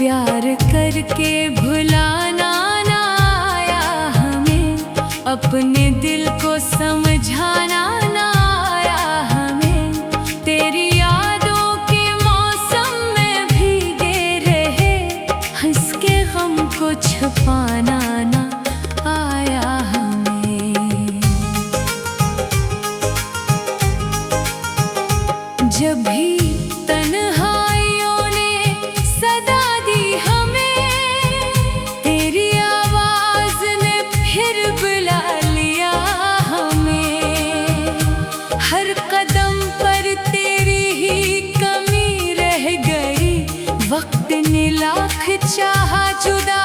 प्यार करके भुलाना ना आया हमें, अपने दिल को समझाना ना आया हमें। तेरी यादों के मौसम में भीगे रहे, हंस के गम को छुपाना ना आया हमें। जब भी तन्हाइयों ने सदा दी हमें, तेरी आवाज ने फिर बुला लिया हमें। हर कदम पर तेरी ही कमी रह गई, वक्त ने लाख चाहा जुदा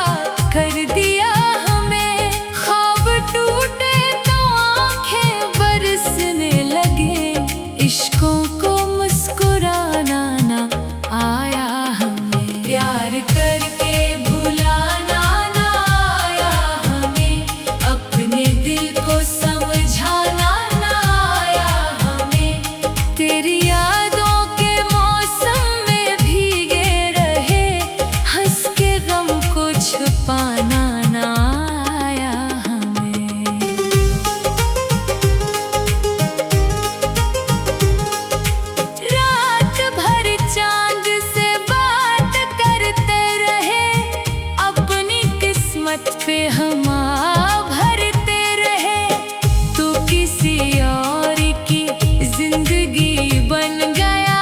कर दिया हमें। ख्वाब टूटे तो आंखें बरसने लगे, इश्कों को मुस्कुराना ना आया हमें। प्यार करके भुलाना ना आया हमें, अपने दिल को समझाना ना आया हमें। तेरी यादों के मौसम में भीगे रहे, हंस के गम को छुपाना ना आया हमें। रात भर चांद से बात करते रहे, अपनी किस्मत पे हम भरते रहे। तू किसी और की जिंदगी बन गया,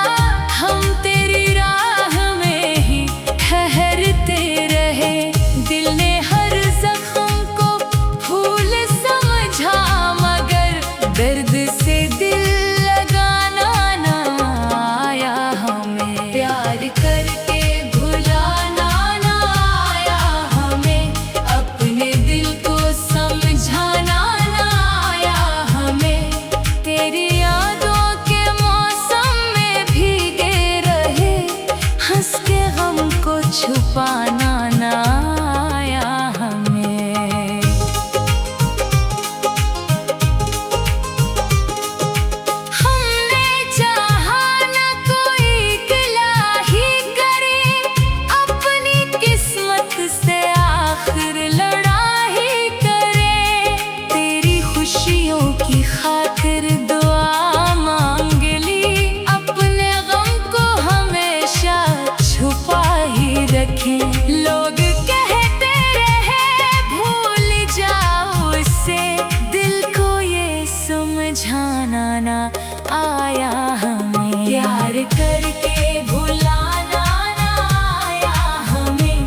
हम तेरी राह में ही ठहरते रहे। दिल ने हर जख्म को फूल समझा, मगर दर्द से दिल लगाना ना आया हमें। प्यार करके भुलाना ना आया हमें, अपने दिल को समझाना ना आया हमें। तेरी यादों के मौसम में भीगे रहे, हंस के गम को छुपाना ना आया हमें। हमने चाहा न कोई गिला ही करे, अपनी किस्मत से आखिर लड़ा ही करे। तेरी खुशियों की खातिर दुआ मांग ली, अपने गम को हमेशा छुपा ही रखे। लोग कहते रहे भूल जाओ उसे, दिल को ये समझाना ना आया हमें। प्यार करके भुलाना ना आया हमें,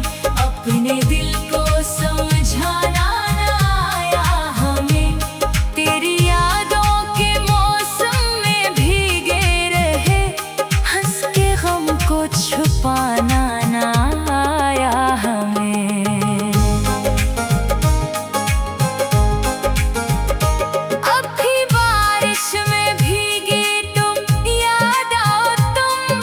अपने दिल को समझाना ना आया हमें। तेरी यादों के मौसम में भीगे रहे, हंस के गम को छुपाना ना आया हमें। अब भी बारिश में भीगे तुम, याद आओ तुम,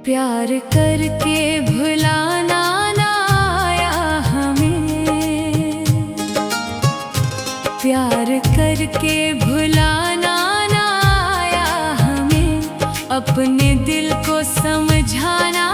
प्यार करके भुलाना ना आया हमें, प्यार करके भुलाना ना आया हमें, अपने दिल को समझाना